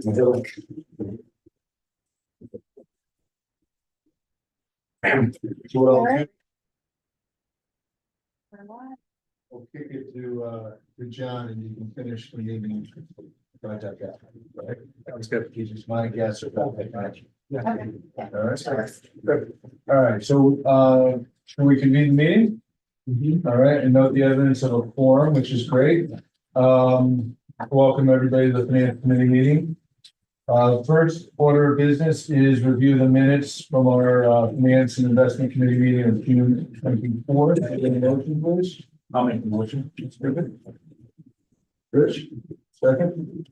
We'll kick it to John, and you can finish the evening. Right. That's good. He's just my guess about that match. Yeah. All right. So, can we convene the meeting? All right, and note the evidence of a quorum, which is great. Welcome everybody to the Finance Committee meeting. First order of business is review the minutes from our Finance and Investment Committee meeting of June 24th. Any motion, please? I'll make the motion. Rich, second.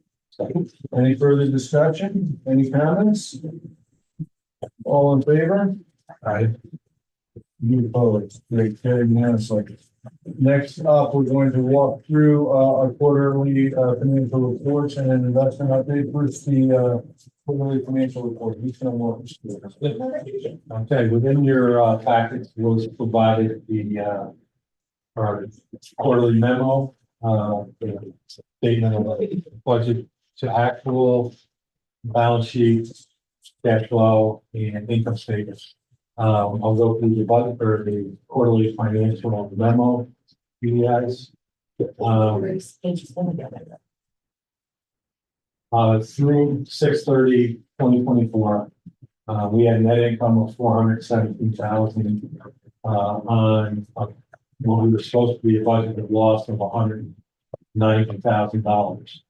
Any further discussion? Any comments? All in favor? Aye. You opposed? Great, carried unanimously. Next up, we're going to walk through our quarterly financial reports and an investment update. First, the quarterly financial report. Who's going to walk us through this? Okay, within your packets was provided the our quarterly memo, the statement of budget to actual, balance sheet, cash flow, and income statements. I'll go through the budget or the quarterly financial memo. You guys. Through 6/30/2024, we had net income of $417,000 on what we were supposed to be a budget of loss of $190,000.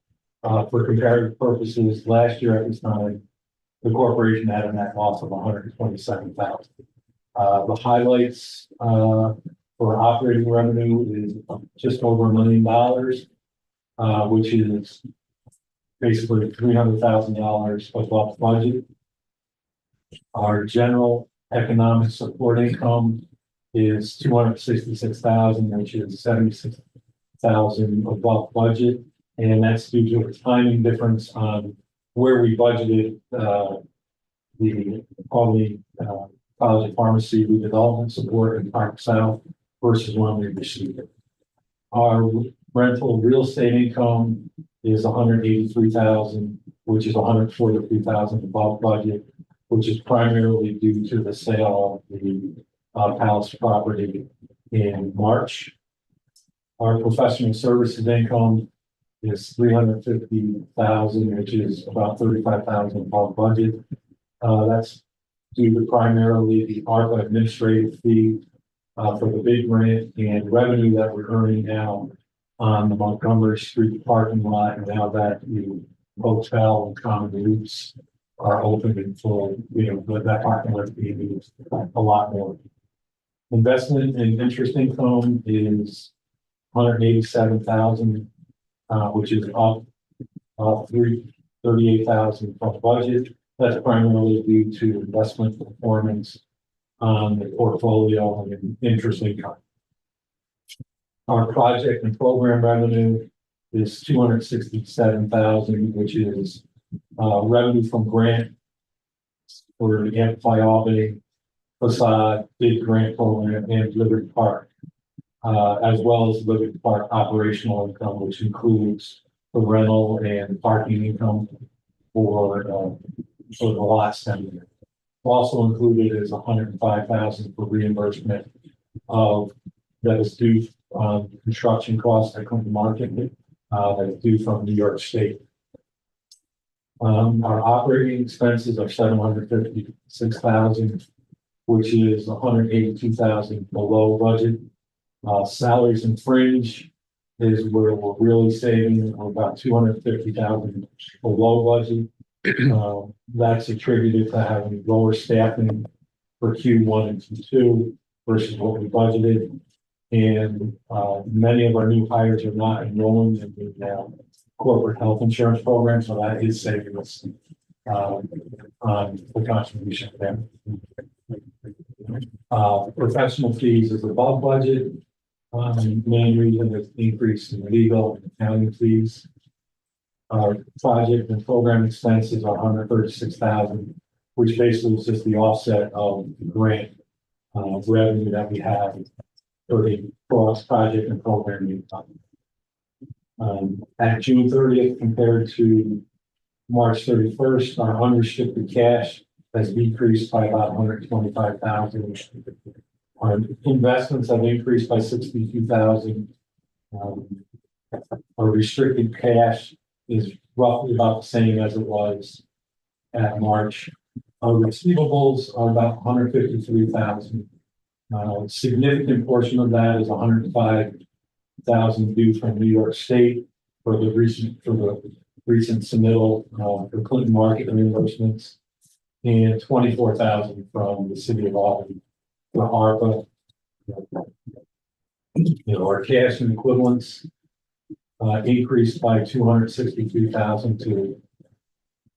For comparative purposes, last year at this time, the corporation had a net loss of $127,000. The highlights for operating revenue is just over $1 million, which is basically $300,000 above budget. Our general economic support income is $266,000, which is $76,000 above budget, and that's due to a timing difference on where we budgeted the College of Pharmacy redevelopment support in Park South versus when we received it. Our rental real estate income is $183,000, which is $143,000 above budget, which is primarily due to the sale of the Palace property in March. Our professional services income is $350,000, which is about $35,000 above budget. That's due to primarily the ARPA administrative fee for the big grant and revenue that we're earning now on the Montgomery Street parking lot. And now that the hotel and common roofs are open and full, that parking lot is being used a lot more. Investment and interest income is $187,000, which is up $38,000 from budget. That's primarily due to investment performance on the portfolio and interest income. Our project and program revenue is $267,000, which is revenue from grant for the Amplify Albany facade, big grant program, and Liberty Park, as well as Liberty Park operational income, which includes the rental and parking income for the last 10 years. Also included is $105,000 for reimbursement of that is due on construction costs that come to market that is due from New York State. Our operating expenses are $756,000, which is $182,000 below budget. Salaries and fringe is where we're really saving. We're about $250,000 below budget. That's attributed to having lower staffing for Q1 and Q2 versus what we budgeted. And many of our new hires are not enrolling in the corporate health insurance program, so that is saving us on the contribution there. Professional fees is above budget. Main reason is increase in legal and accounting fees. Our project and program expenses are $136,000, which basically is just the offset of the grant revenue that we have for the cross project and program income. At June 30th, compared to March 31st, our unrestricted cash has decreased by about 125,000. Our investments have increased by 62,000. Our restricted cash is roughly about the same as it was at March. Our receivables are about 153,000. Significant portion of that is 105,000 due from New York State for the recent submittal for Clinton market reimbursements, and 24,000 from the city of Albany for ARPA. Our cash and equivalents increased by 262,000 to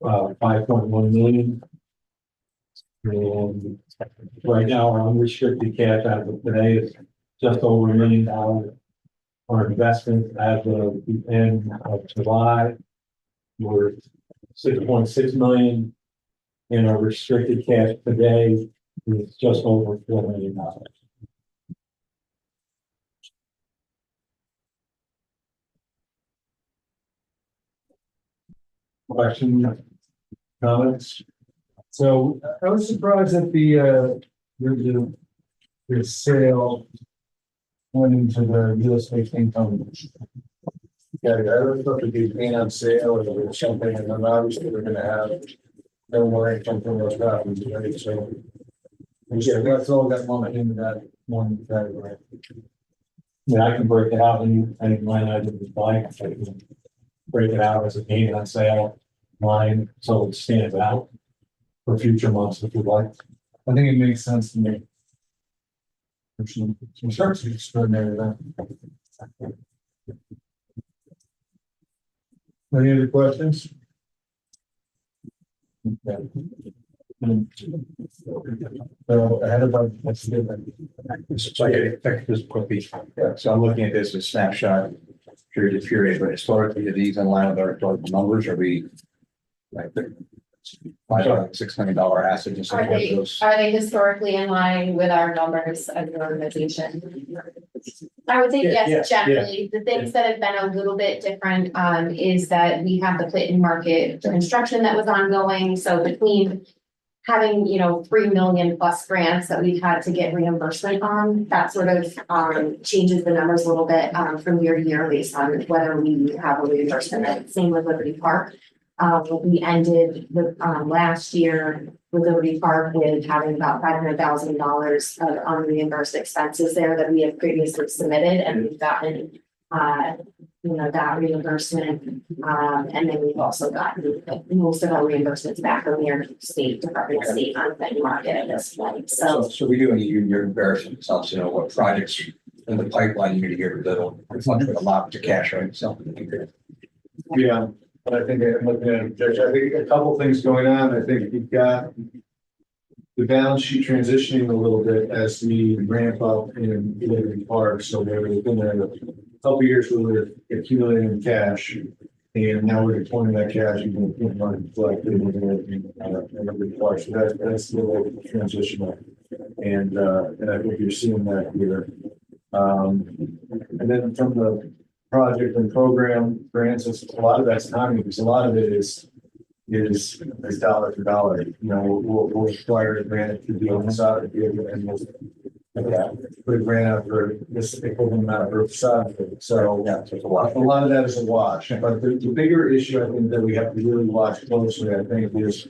5.1 million. And right now, our unrestricted cash as of today is just over $1 million. Our investment as of the end of July were 6.6 million, and our restricted cash today is just over $4 million. Questions, comments? So I was surprised that the sale went into the real estate income. Yeah, I don't know if it'd be paying on sale or something, and then obviously we're gonna have no more income from those properties, right? So. Yeah, that's all got lumped into that one category. Yeah, I can break it out in any line item you like. I can break it out as a gain on sale line, so it stands out for future months if you'd like. I think it makes sense to me. Some sorts of extraordinary that. Any other questions? Okay. So ahead of our, that's good. So I get it just quickly. Yeah, so I'm looking at this as snapshot period to period, but historically, are these in line with our historical numbers? Are we like $5-6 million assets and so Are forth? they, Those? are they historically in line with our numbers as an organization? I would say yes, generally. The things that have been a little bit different is that we have the Clinton market construction that was ongoing. So between having, 3 million plus grants that we've had to get reimbursement on, that sort of changes the numbers a little bit from year to year based on whether we have a reimbursement. Same with Liberty Park. We ended the last year with Liberty Park with having about $500,000 of unreimbursed expenses there that we had previously submitted, and we've gotten that reimbursement. And then we've also gotten most of our reimbursements back from the state Department of State on the market at this point. So We do any year comparison, it helps what projects in the pipeline you need to get that'll fluctuate a lot to cash, right? So. Yeah, but I think I'm looking at, Judge, I think a couple things going on. I think you've got the balance sheet transitioning a little bit as we ramp up in Liberty Park. So there was been a couple years where we're accumulating cash, and now we're deploying that cash and putting on collected in Liberty Park. So that's the little transitional, and I think you're seeing that here. And then from the project and program grants, a lot of that's timing, because a lot of it is dollar for dollar. We'll require a grant to be on the side of the and we'll put a grant out for this equivalent amount for side. So Yeah, so it's a lot of that is a wash. But the bigger issue I think that we have to really watch closely, I think, is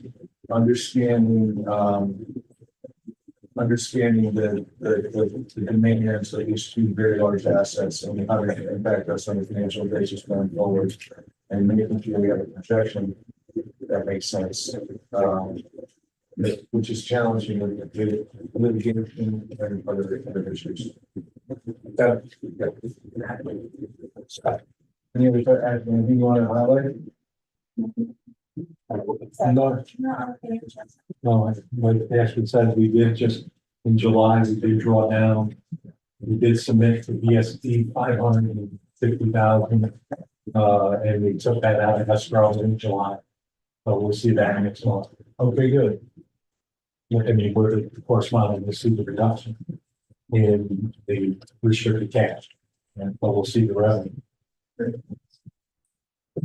understanding the maintenance of these two very large assets and how they impact us on a financial basis going forward, and making sure we have a projection that makes sense, which is challenging with the litigation and other issues. Any other anything you want to highlight? No, like Ashton said, we did just in July, we did draw down. We did submit to ESD 550,000, and we took that out of escrow in July. So we'll see that next month. Okay, good. I mean, we're corresponding to see the reduction in the restricted cash, but we'll see the revenue.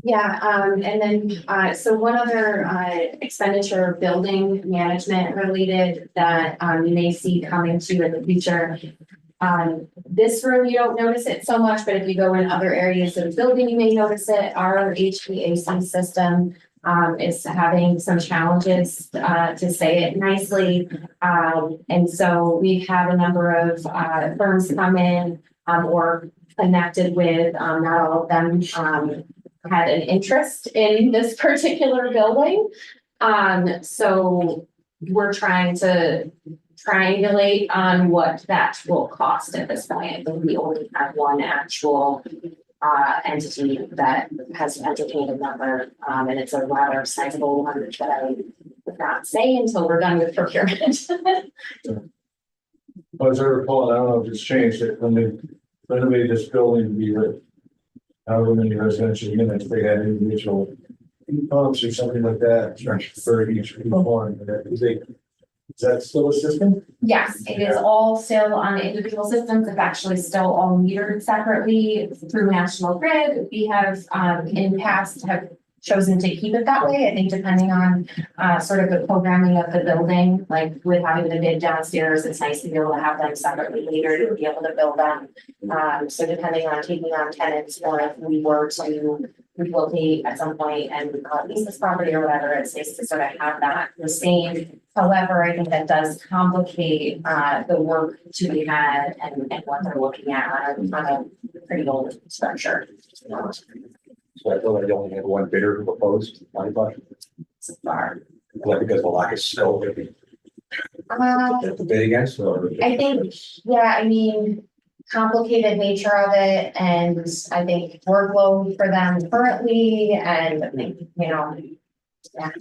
Yeah, and then, so one other, expenditure, building management related that, you may see coming to in the future. This room, you don't notice it so much, but if you go in other areas of the building, you may notice it. Our HVAC system, is having some challenges, to say it nicely. And so we've had a number of, firms come in, or connected with, not all of them, had an interest in this particular building. So we're trying to triangulate on what that will cost at this point. I think we only have one actual entity that has entertained a number, and it's a rather sizable one that I would not say until we're done with procurement. But as I recall, I don't know if it's changed, that when they renovated this building, we were however many residential units, they had individual heat pumps or something like that for each one. Is that still a system? Yes, it is all still on individual systems. It's actually still all metered separately through National Grid. We have, in past have chosen to keep it that way. I think depending on, sort of the programming of the building, like with having the bid downstairs, it's nice to be able to have them separately metered and be able to build them. So depending on taking on tenants, or if we were to relocate at some point and lease this property or whatever, it's nice to sort of have that the same. However, I think that does complicate, the work to be had and what they're looking at on a pretty old structure. So I feel like they only had one bidder who proposed 95. So far. Like because the lack is still gonna be the bid against or. I think, yeah, I mean, complicated nature of it, and I think workload for them currently, and I think, you know. Yeah.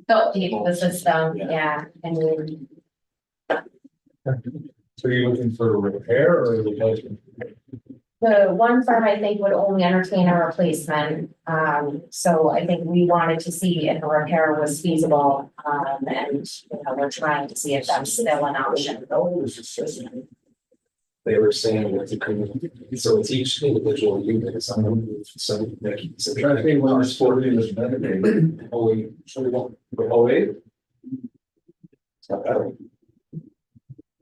Built people, the system, yeah, I mean, So you're looking for a repair or a replacement? the one firm I think would only entertain a replacement. So I think we wanted to see if a repair was feasible, and, you know, we're trying to see if that's still an option. They were saying that so it's each individual unit, it's on so like. I'm trying to think when this building was renovated. Oh, wait, so we don't, Oh, wait. it's not better.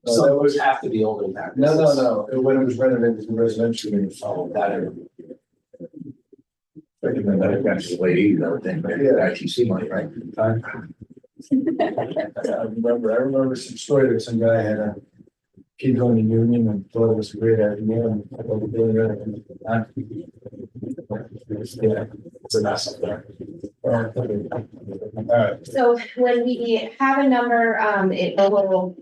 That Some of was, those have to be older than that. no. When it was renovated, the residential units, all of that. That actually late 80s, I would think, but Yeah. ITC money, right? I remember some story that some guy had a kid going to union and thought it was a great idea and I thought it was really Yeah, it's a mess up there. All right. So when we have a number, it will,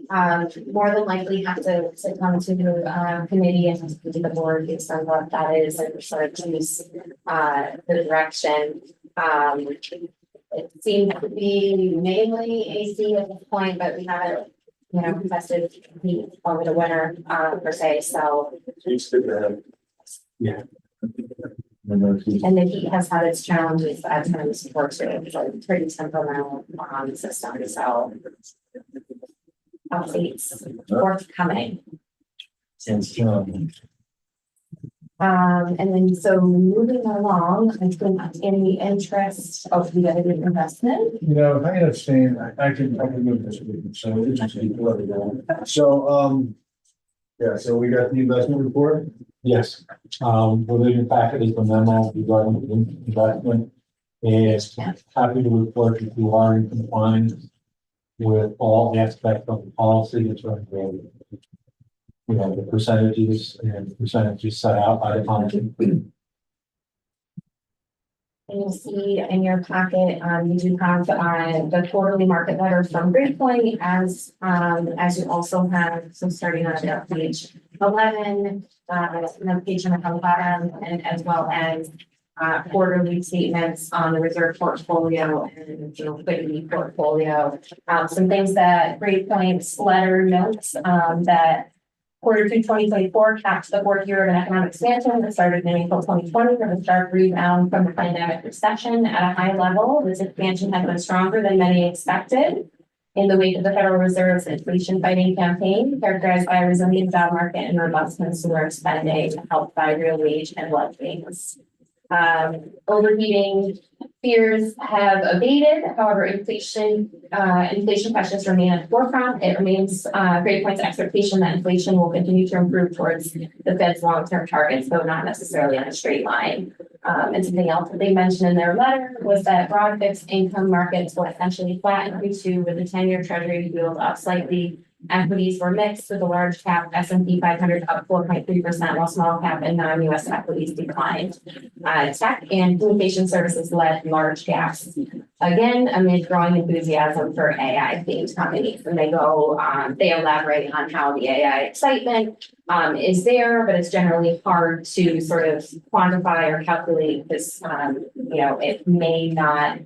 more than likely have to come to the, committee and to the board based on what that is and sort of choose, the direction. It seems to be mainly AC at this point, but we haven't, you know, tested heat over the winter, per se, so. Yeah. And the heat has had its challenges at times before too. It's a pretty temperamental system, so. Updates forthcoming. And then so moving along, I think in the interest of the other investment. You know, if I can abstain, I can move this week, so it's just need to let it go. So, yeah, so we got the investment report. Yes, within your packet is the memo regarding the investment. And happy to report that you are in compliance with all aspects of the policy. It's right there. You know, the percentages set out by the policy. And you'll see in your packet, you do have, the quarterly market letter from Great Point as you also have, so starting on page 11, another page on the bottom, and as well as quarterly statements on the reserve portfolio and the liquidity portfolio. Some things that Great Point's letter notes, that Q2 2024 capped the fourth year of an economic expansion that started in April 2020 from a sharp rebound from the pandemic recession at a high level. This expansion has been stronger than many expected. in the wake of the Federal Reserve's inflation fighting campaign, characterized by a resilient job market and robust consumer spending, helped by real wage and wealth gains. Overheating fears have abated. However, inflation pressures remain at the forefront. It remains Great Point's expectation that inflation will continue to improve towards the Fed's long-term targets, though not necessarily on a straight line. And something else that they mentioned in their letter was that broad fixed income markets were essentially flat in Q2, with the 10-year Treasury yield up slightly. Equities were mixed, with a large cap S&P 500 up 4.3%, while small cap and non-US equities declined. Tech and communication services led large gaps, again amid growing enthusiasm for AI themed companies. And they elaborate on how the AI excitement is there, but it's generally hard to sort of quantify or calculate this. It may not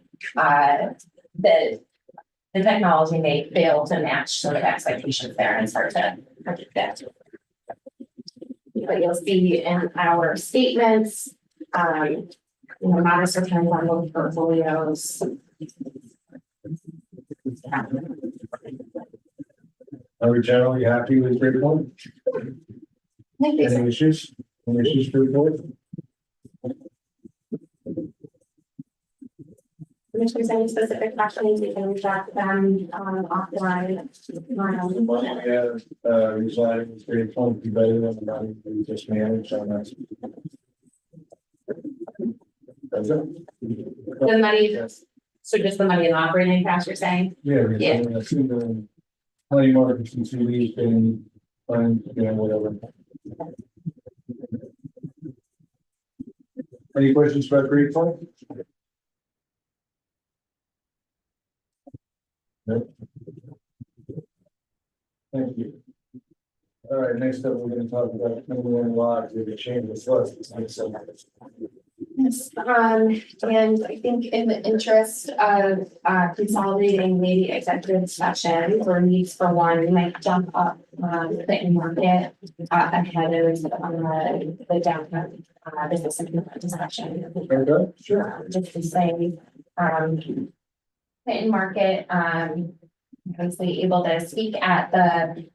the technology may fail to match sort of expectations there, and it's hard to predict that. But you'll see in our statements, modest returns on those portfolios. Are we generally happy with Great Point? Any issues? Any issues to report? If there's any specific questions, we can reach out to them offline. Residing is Great Point, be better than the money we just managed on that. That's it? The money, so just the money in the operating cash, you're saying? Yeah. Yeah. I see the money markets and CDs been fine, whatever. Any questions about Great Point? No. Thank you. All right, next up, we're going to talk about Cumberland Lodge with the change of floods. Yes, and I think in the interest of consolidating maybe executive session or needs for one, we might jump up the market ahead of the downtown business and discussion. Okay, sure. Just to say, in market, obviously able to speak at the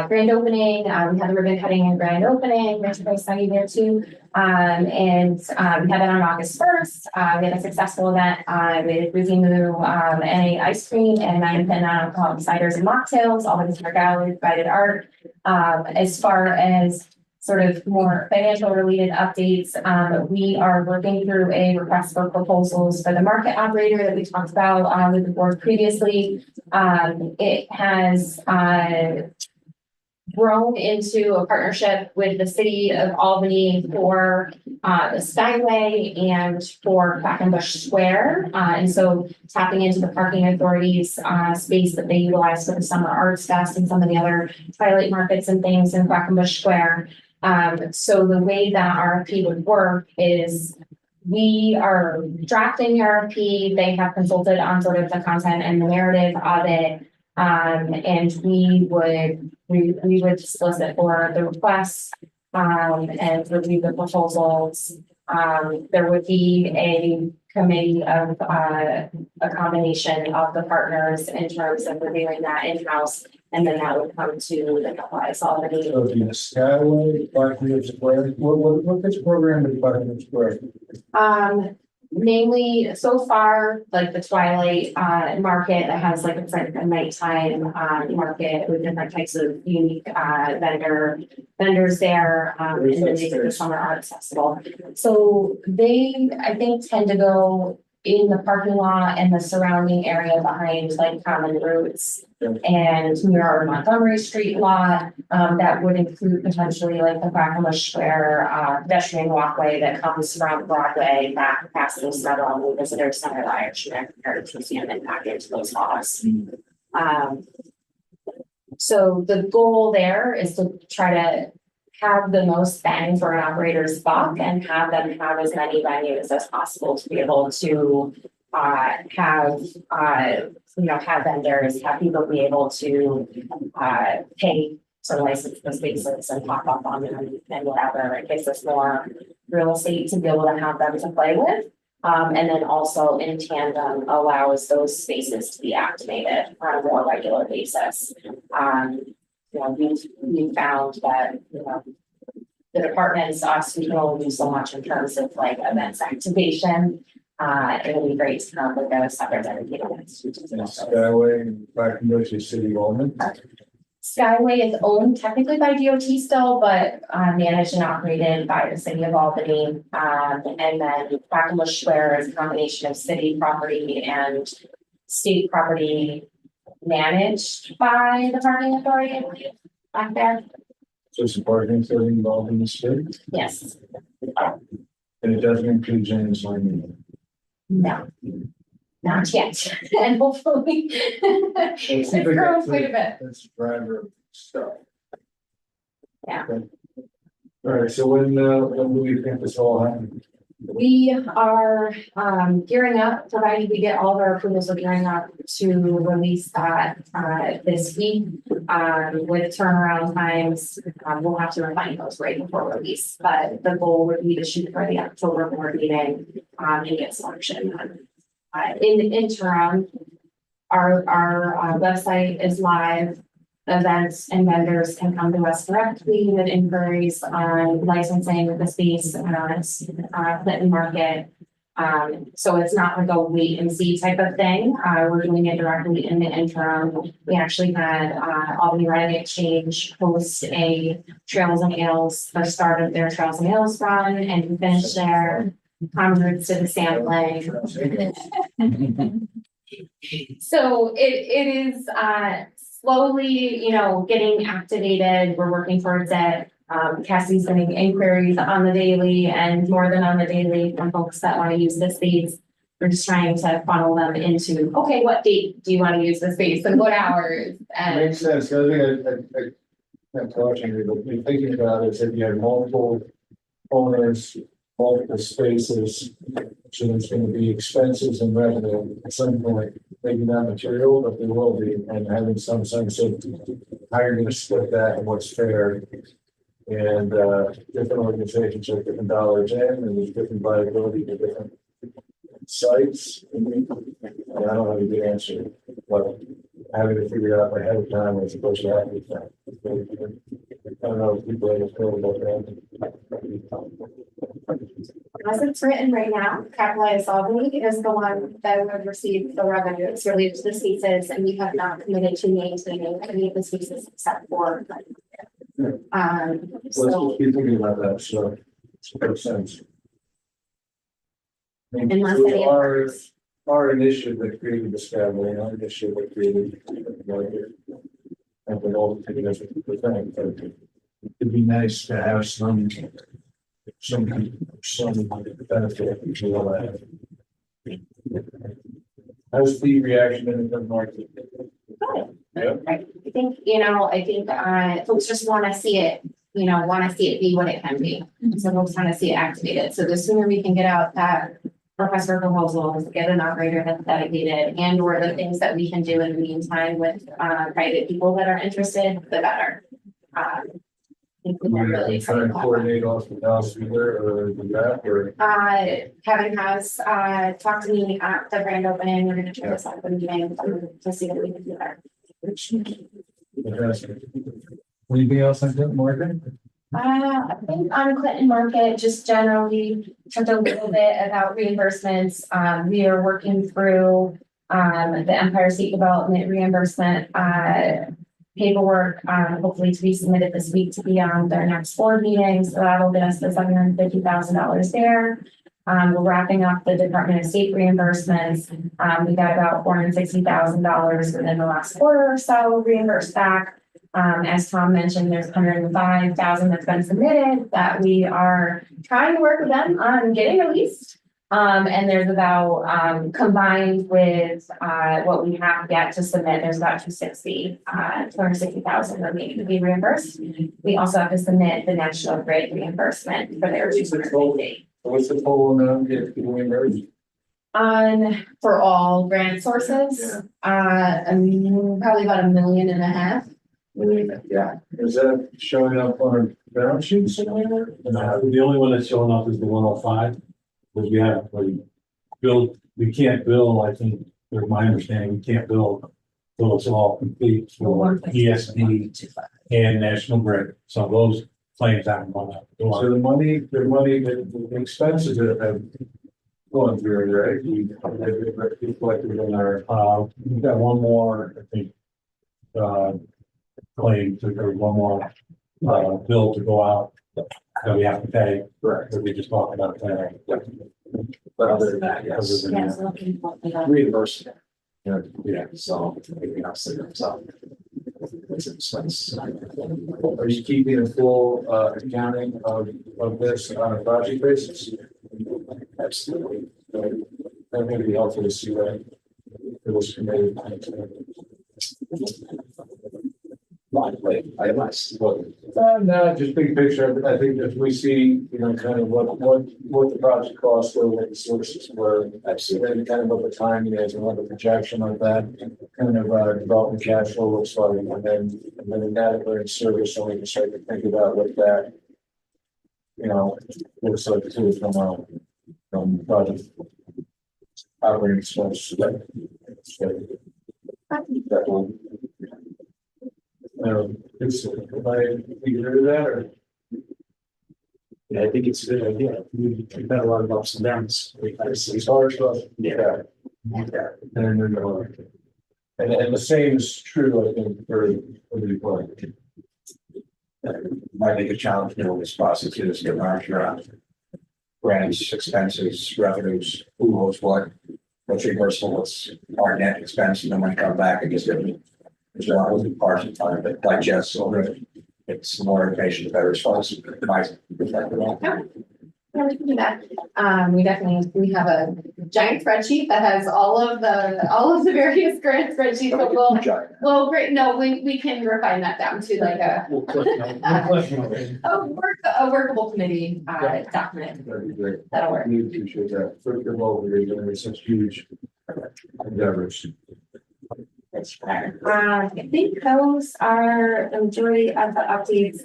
grand opening. We had the ribbon cutting and grand opening. There's a nice study there too. And we had that on August 1st. We had a successful event with Ruby Moo, and ice cream and 9 non-alcoholic ciders and mocktails, all with our gallery provided art. As far as sort of more financial related updates, we are working through a request for proposals for the market operator that we talked about with the board previously. It has grown into a partnership with the city of Albany for the Skyway and for Quackenbush Square. And so tapping into the parking authorities space that they utilize for the Summer Arts Fest and some of the other twilight markets and things in Quackenbush Square. So the way that RFP would work is we are drafting the RFP. They have consulted on sort of the content and the narrative of it. And we would solicit for the requests and review the proposals. There would be a committee of a combination of the partners in terms of reviewing that in-house, and then that would come to the Alliance Albany. So the Skyway, Quackenbush Square, what this program is Quackenbush Square? Mainly so far, like the Twilight market that has like a nighttime market with different types of unique vendors there, and then they do the Summer Arts Festival. So they, I think, tend to go in the parking lot and the surrounding area behind like Common Roots and near Montgomery Street lot. That would include potentially like the Quackenbush Square pedestrian walkway that comes from Broadway back past those several visitor center, the Irish American Heritage Museum, and back into those halls. So the goal there is to try to have the most bang for an operator's buck and have them have as many venues as possible to be able to have vendors, have people be able to pay to license the spaces and pop up on them and whatever. It gives us more real estate to be able to have them to play with. And then also in tandem allows those spaces to be activated on a more regular basis. We found that, the departments, us, we can only do so much in terms of like events activation. It would be great to come with a separate dedicated institution. Skyway, back in the city government. Skyway is owned technically by DOT still, but managed and operated by the city of Albany. And then Clackamas Square is a combination of city property and state property managed by the parking authority, I believe, back there. So some parking still involved in the state, Yes, and it doesn't include James Lane. no, not yet, and hopefully it's grown quite a bit. That's driver stuff. Yeah. Okay. All right, so when do we think this all happens? We are gearing up, provided we get all of our approvals, are gearing up to release that this week. With turnaround times, we'll have to refine those right before release, but the goal would be to shoot for the October board meeting and get selection. In the interim, our website is live. Events and vendors can come to us directly with inquiries on licensing of the space at Clinton Market. So it's not like a wait and see type of thing. We're doing it directly in the interim. We actually had Albany Running Exchange host a Trails and Ales, the start of their Trails and Ales run, and we finished their converts to the sampling. So it is slowly, getting activated. We're working towards it. Cassie's getting inquiries on the daily and more than on the daily from folks that want to use the space. We're just trying to funnel them into, okay, what date do you want to use the space and what hours? And Makes sense. The other thing I'm talking to you, but be thinking about is if you have multiple owners, multiple spaces, so there's going to be expenses and revenue at some point, maybe not material, but there will be, and having some sense of how you're going to split that and what's fair. And different organizations have different dollars in, and there's different viability to different sites. And I don't have a good answer, but having to figure it out ahead of time as opposed to after the fact. I don't know if people ever feel about that. as it's written right now, Capitalized Albany is the one that would receive the revenues related to the spaces, and we have not committed to maintaining any of the spaces except for. Let's So just be thinking about that, so it makes sense. I mean, Unless so any our initiative that created the Skyway, our initiative that created and then all the things that we think, but it'd be nice to have some benefit to all that. How's the reaction in the market? Yeah. I think folks just want to see it, want to see it be what it can be. So folks want to see it activated. So the sooner we can get out that request for proposals, get an operator that's dedicated, and or the things that we can do in the meantime with private people that are interested, the better. I think we're really Trying to excited about that. coordinate hospitality there or the rep or. Kevin has talked to me at the grand opening. We're gonna try this out for the meeting to see what we can do there. Anything else on that, Morgan? I think on Clinton Market, just generally talked a little bit about reimbursements. We are working through the Empire State Development reimbursement paperwork, hopefully to be submitted this week to be on their next board meeting. So that'll get us the $750,000 there. We're wrapping up the Department of State reimbursements. We got about $460,000 within the last quarter or so reimbursed back. As Tom mentioned, there's $105,000 that's been submitted that we are trying to work with them on getting released. And there's about, combined with, what we have yet to submit, there's about 260,000 remaining to be reimbursed. We also have to submit the National Grid reimbursement for their 250. What's the total amount if you reimbursed? For all grant sources, probably about $1.5 million. Yeah, is that showing up on our balance sheet somewhere? The only one that's showing up is the 105, because we have like build, we can't build, I think, from my understanding, we can't build till it's all complete for ESD and National Grid. So those claims haven't gone out the So door. the expenses that have gone through, right? They've reflected in our, We've got one more, I think, claim to, or one more, bill to go out that we have to pay. Correct. That we just talked about today. But other than that, yes, Other than Yes, that, looking for the. Reimbursement. yeah. So, maybe I'll say that, so. It's an expense. Are you keeping a full accounting of this on a project basis? Absolutely. That would be helpful to see that. It was committed. I must. no, just big picture. I think if we see, kind of what the project costs were, what the sources were, absolutely, kind of what the timing is and what the projection of that kind of development cash flow looks like, and then now that we're in service, so we can start to think about what that, looks like too from project operating expense. It's, am I agree with that, or? Yeah, I think it's a good idea. We've had a lot of ups and downs. It's hard stuff. Yeah. And the same is true, I think, for the deployment. I think a challenge in this process is to mark your grants, expenses, revenues, who knows what's reimbursable, what's our net expense, and then when you come back, I guess there's a lot of parts of time that digest, so it's more information, better response. My perspective. Yeah, we can do that. We have a giant spreadsheet that has all of the various grant spreadsheets, but well, great, no, we can refine that down to like a workable committee, document. That'd be great. That'll work. We appreciate that. For your role, you're doing such huge endeavors. I think those are the majority of the updates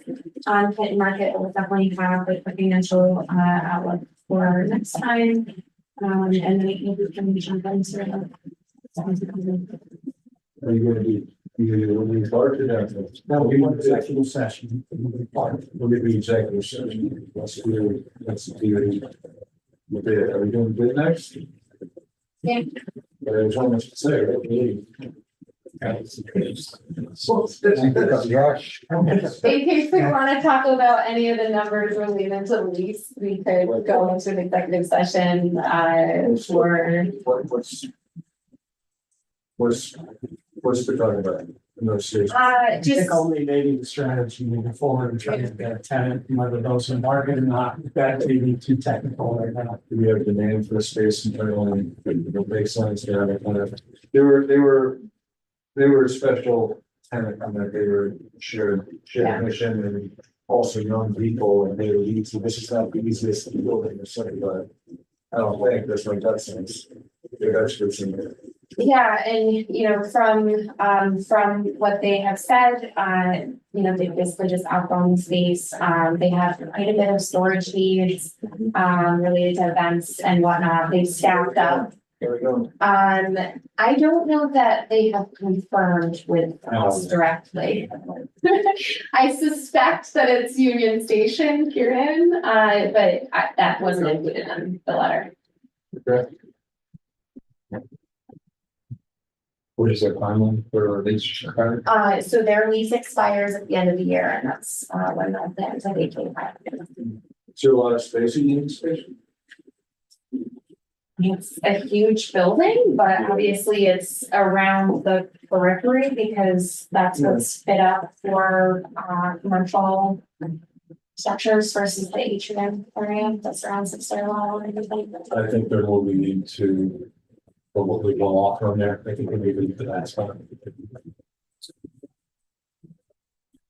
on pit and market. We'll definitely have the financial outlook for next time. And then we can jump into it. Are you gonna be, when you start to that? No, we want executive session. We'll give you executive session. Let's do, are we doing bid next? Yeah. But there's so much to say, right? In case we want to talk about any of the numbers related to lease, we could go into an executive session, for. What's the talking about? In those states? I Just, think only maybe the strategy moving forward, and trying to get a tenant, whether those in market or not, that may be too technical right now. Do we have the name for the space internally? It makes sense to have it kind of, they were a special tenant on that they were shared mission and also young people and they were easy. This is not the easiest building or something, but I don't think there's like that sense. They're experts in it. yeah, and from what they have said, they basically just outgrown space. They have quite a bit of storage needs, related to events and whatnot. They've staffed up. There we go. I don't know that they have confirmed with us directly. I suspect that it's Union Station, Kieran, but that wasn't included in the letter. Okay. What is their timeline for lease? So their lease expires at the end of the year, and that's when the plans are vacated. Is there a lot of space in Union Station? It's a huge building, but obviously it's around the periphery because that's what's fit up for commercial structures versus the atrium area that surrounds the stairwell and everything. I think there will be need to probably go off from there. I think we need to leave to that spot.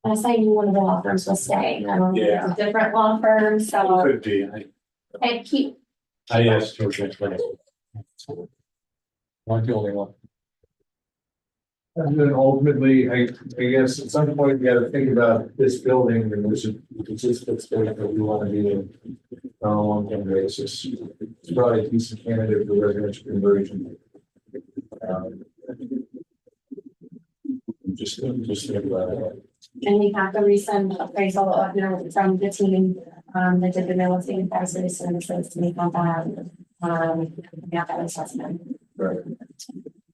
I say one of the law firms was staying. I don't know if it's a different law firm, so Could be. I keep. I asked George. Not the only one. And then ultimately, I guess at some point, we gotta think about this building and there's a consistent state that we wanna be in on a long-term basis. It's probably a decent candidate for residential conversion. Um, Just think about it. And we have the recent appraisal of, from the team, that did the real estate advisory services to make on that. Yeah, that assessment. Right.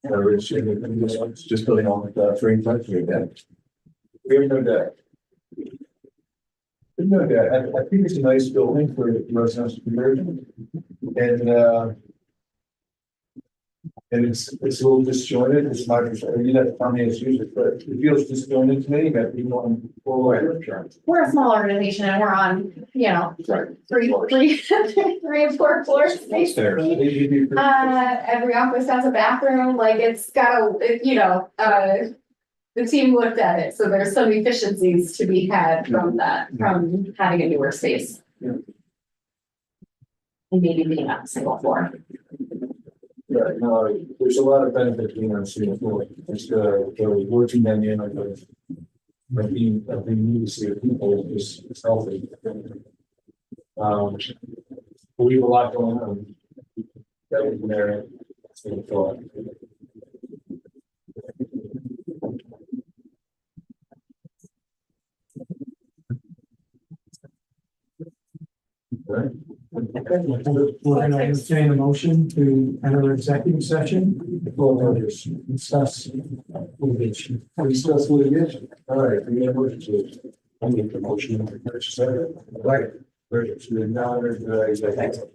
Rich, anything else? Just building on the three types of that. We have no debt. There's no debt. I think it's a nice building for residential conversion. And it's a little disjointed. It's my perspective. You have to use it, but it feels disjointed to me. That people on full life insurance. We're a small organization and we're on, three and four floors. Upstairs. basically. Every office has a bathroom, like it's got the team looked at it, so there's some efficiencies to be had from that, from having a newer space. Yeah. And maybe being on a single floor. Right, no, there's a lot of benefit being on single floor. It's the working dynamic of being new to see people is healthy. We have a lot going on. That we can merit single floor. Right. We're gonna entertain a motion to enter executive session for discuss litigation. Discuss litigation. All right, we have motion to. I make the motion. Right. Very good. Now, executive.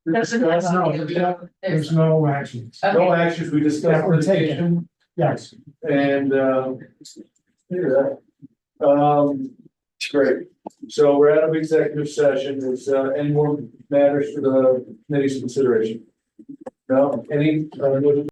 There's no actions. No actions, we discussed That were litigation Yes. and, great. So we're out of executive session. Is, any more matters for the committee's consideration? No, any,